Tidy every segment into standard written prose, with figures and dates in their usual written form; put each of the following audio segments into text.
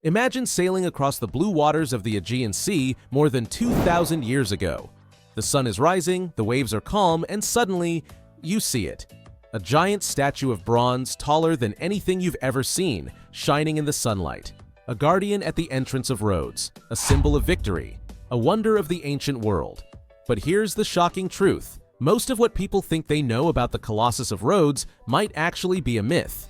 Imagine sailing across the blue waters of the Aegean Sea more than 2,000 years ago. The sun is rising, the waves are calm, and suddenly, you see it. A giant statue of bronze taller than anything you've ever seen, shining in the sunlight. A guardian at the entrance of Rhodes, a symbol of victory, a wonder of the ancient world. But here's the shocking truth. Most of what people think they know about the Colossus of Rhodes might actually be a myth.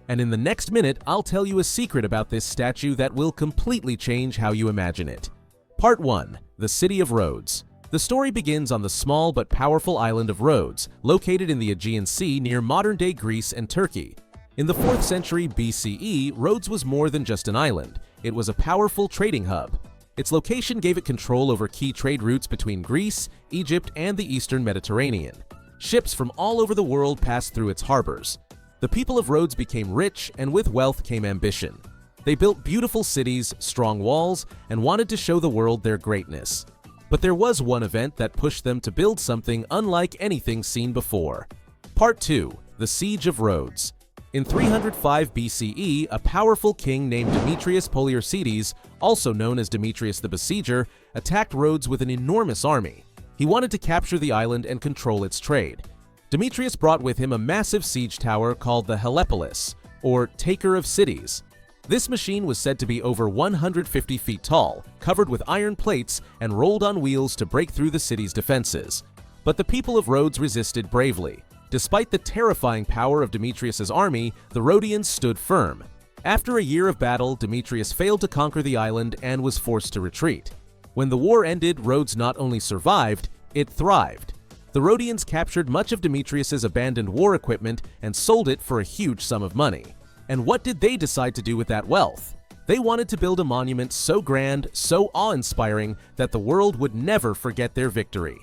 And in the next minute, I'll tell you a secret about this statue that will completely change how you imagine it. Part 1. The City of Rhodes. The story begins on the small but powerful island of Rhodes, located in the Aegean Sea near modern-day Greece and Turkey. In the 4th century BCE, Rhodes was more than just an island. It was a powerful trading hub. Its location gave it control over key trade routes between Greece, Egypt, and the Eastern Mediterranean. Ships from all over the world passed through its harbors. The people of Rhodes became rich, and with wealth came ambition. They built beautiful cities, strong walls, and wanted to show the world their greatness. But there was one event that pushed them to build something unlike anything seen before. Part 2. The Siege of Rhodes. In 305 BCE, a powerful king named Demetrius Poliorcetes, also known as Demetrius the Besieger, attacked Rhodes with an enormous army. He wanted to capture the island and control its trade. Demetrius brought with him a massive siege tower called the Helepolis, or Taker of Cities. This machine was said to be over 150 feet tall, covered with iron plates, and rolled on wheels to break through the city's defenses. But the people of Rhodes resisted bravely. Despite the terrifying power of Demetrius's army, the Rhodians stood firm. After a year of battle, Demetrius failed to conquer the island and was forced to retreat. When the war ended, Rhodes not only survived, it thrived. The Rhodians captured much of Demetrius's abandoned war equipment and sold it for a huge sum of money. And what did they decide to do with that wealth? They wanted to build a monument so grand, so awe-inspiring, that the world would never forget their victory.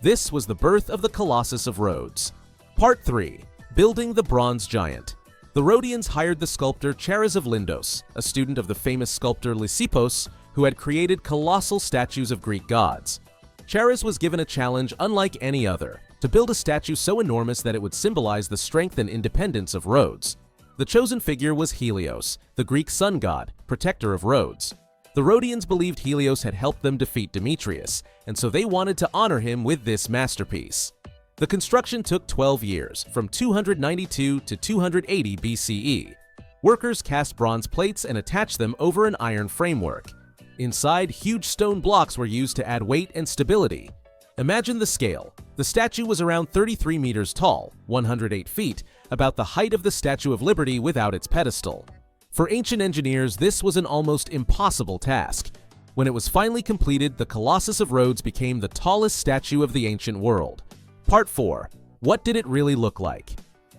This was the birth of the Colossus of Rhodes. Part 3. Building the Bronze Giant. The Rhodians hired the sculptor Chares of Lindos, a student of the famous sculptor Lysippos, who had created colossal statues of Greek gods. Chares was given a challenge unlike any other, to build a statue so enormous that it would symbolize the strength and independence of Rhodes. The chosen figure was Helios, the Greek sun god, protector of Rhodes. The Rhodians believed Helios had helped them defeat Demetrius, and so they wanted to honor him with this masterpiece. The construction took 12 years, from 292 to 280 BCE. Workers cast bronze plates and attached them over an iron framework. Inside, huge stone blocks were used to add weight and stability. Imagine the scale. The statue was around 33 meters tall, 108 feet, about the height of the Statue of Liberty without its pedestal. For ancient engineers, this was an almost impossible task. When it was finally completed, the Colossus of Rhodes became the tallest statue of the ancient world. Part 4. What did it really look like?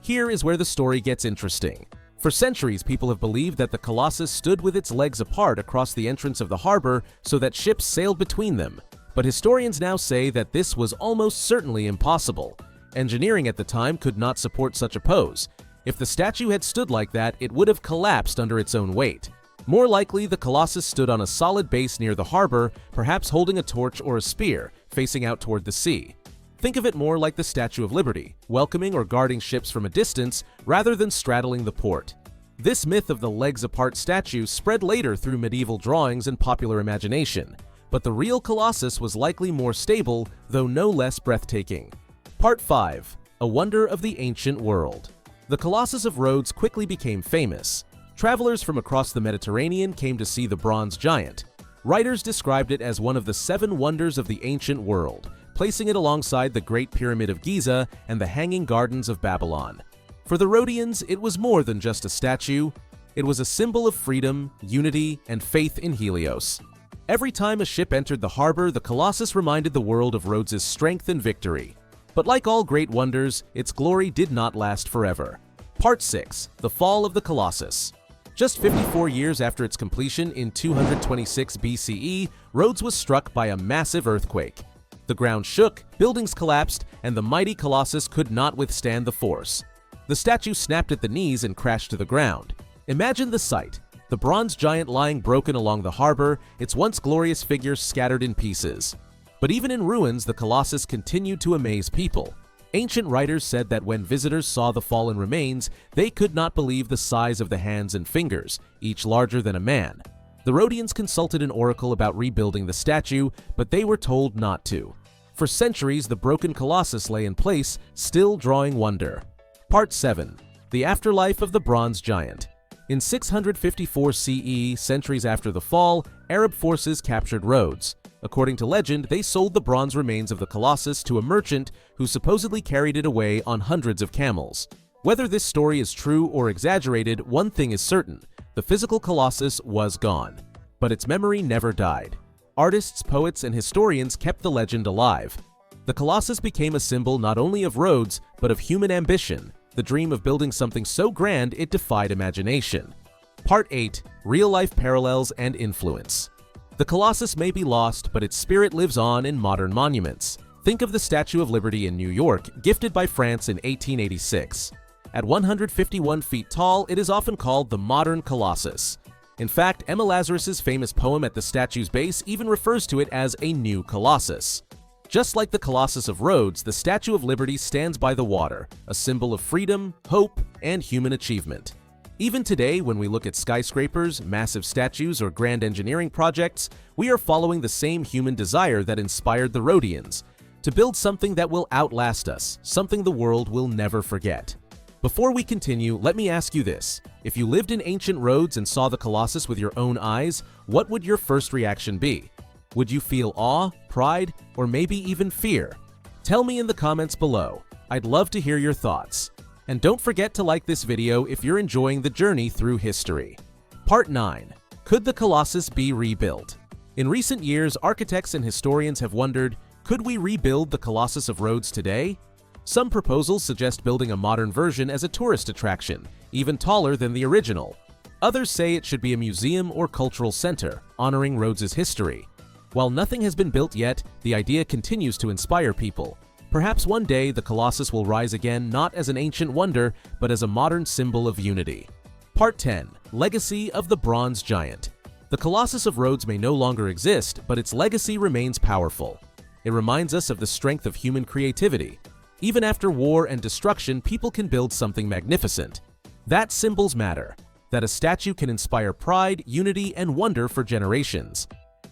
Here is where the story gets interesting. For centuries, people have believed that the Colossus stood with its legs apart across the entrance of the harbor so that ships sailed between them. But historians now say that this was almost certainly impossible. Engineering at the time could not support such a pose. If the statue had stood like that, it would have collapsed under its own weight. More likely, the Colossus stood on a solid base near the harbor, perhaps holding a torch or a spear, facing out toward the sea. Think of it more like the Statue of Liberty, welcoming or guarding ships from a distance rather than straddling the port. This myth of the legs-apart statue spread later through medieval drawings and popular imagination, but the real Colossus was likely more stable, though no less breathtaking. Part 5. A Wonder of the Ancient World. The Colossus of Rhodes quickly became famous. Travelers from across the Mediterranean came to see the bronze giant. Writers described it as one of the 7 wonders of the ancient world, placing it alongside the Great Pyramid of Giza and the Hanging Gardens of Babylon. For the Rhodians, it was more than just a statue. It was a symbol of freedom, unity, and faith in Helios. Every time a ship entered the harbor, the Colossus reminded the world of Rhodes' strength and victory. But like all great wonders, its glory did not last forever. Part 6. The Fall of the Colossus. Just 54 years after its completion in 226 BCE, Rhodes was struck by a massive earthquake. The ground shook, buildings collapsed, and the mighty Colossus could not withstand the force. The statue snapped at the knees and crashed to the ground. Imagine the sight. The bronze giant lying broken along the harbor, its once glorious figure scattered in pieces. But even in ruins, the Colossus continued to amaze people. Ancient writers said that when visitors saw the fallen remains, they could not believe the size of the hands and fingers, each larger than a man. The Rhodians consulted an oracle about rebuilding the statue, but they were told not to. For centuries, the broken Colossus lay in place, still drawing wonder. Part 7. The Afterlife of the Bronze Giant. In 654 CE, centuries after the fall, Arab forces captured Rhodes. According to legend, they sold the bronze remains of the Colossus to a merchant who supposedly carried it away on hundreds of camels. Whether this story is true or exaggerated, one thing is certain: the physical Colossus was gone. But its memory never died. Artists, poets, and historians kept the legend alive. The Colossus became a symbol not only of Rhodes, but of human ambition, the dream of building something so grand it defied imagination. Part 8. Real-life parallels and influence. The Colossus may be lost, but its spirit lives on in modern monuments. Think of the Statue of Liberty in New York, gifted by France in 1886. At 151 feet tall, it is often called the modern Colossus. In fact, Emma Lazarus's famous poem at the statue's base even refers to it as a new Colossus. Just like the Colossus of Rhodes, the Statue of Liberty stands by the water, a symbol of freedom, hope, and human achievement. Even today, when we look at skyscrapers, massive statues, or grand engineering projects, we are following the same human desire that inspired the Rhodians: to build something that will outlast us, something the world will never forget. Before we continue, let me ask you this: if you lived in ancient Rhodes and saw the Colossus with your own eyes, what would your first reaction be? Would you feel awe, pride, or maybe even fear? Tell me in the comments below. I'd love to hear your thoughts. And don't forget to like this video if you're enjoying the journey through history. Part 9. Could the Colossus be rebuilt? In recent years, architects and historians have wondered, could we rebuild the Colossus of Rhodes today? Some proposals suggest building a modern version as a tourist attraction, even taller than the original. Others say it should be a museum or cultural center, honoring Rhodes's history. While nothing has been built yet, the idea continues to inspire people. Perhaps one day the Colossus will rise again, not as an ancient wonder, but as a modern symbol of unity. Part 10. Legacy of the Bronze Giant. The Colossus of Rhodes may no longer exist, but its legacy remains powerful. It reminds us of the strength of human creativity. Even after war and destruction, people can build something magnificent. That symbols matter, that a statue can inspire pride, unity, and wonder for generations.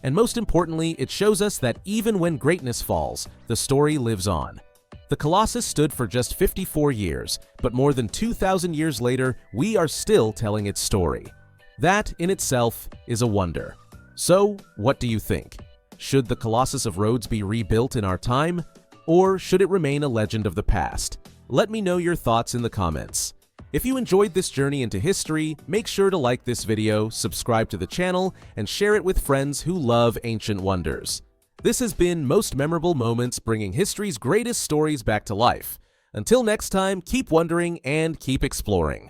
And most importantly, it shows us that even when greatness falls, the story lives on. The Colossus stood for just 54 years, but more than 2,000 years later, we are still telling its story. That, in itself, is a wonder. So, what do you think? Should the Colossus of Rhodes be rebuilt in our time? Or should it remain a legend of the past? Let me know your thoughts in the comments. If you enjoyed this journey into history, make sure to like this video, subscribe to the channel, and share it with friends who love ancient wonders. This has been Most Memorable Moments, bringing history's greatest stories back to life. Until next time, keep wondering and keep exploring.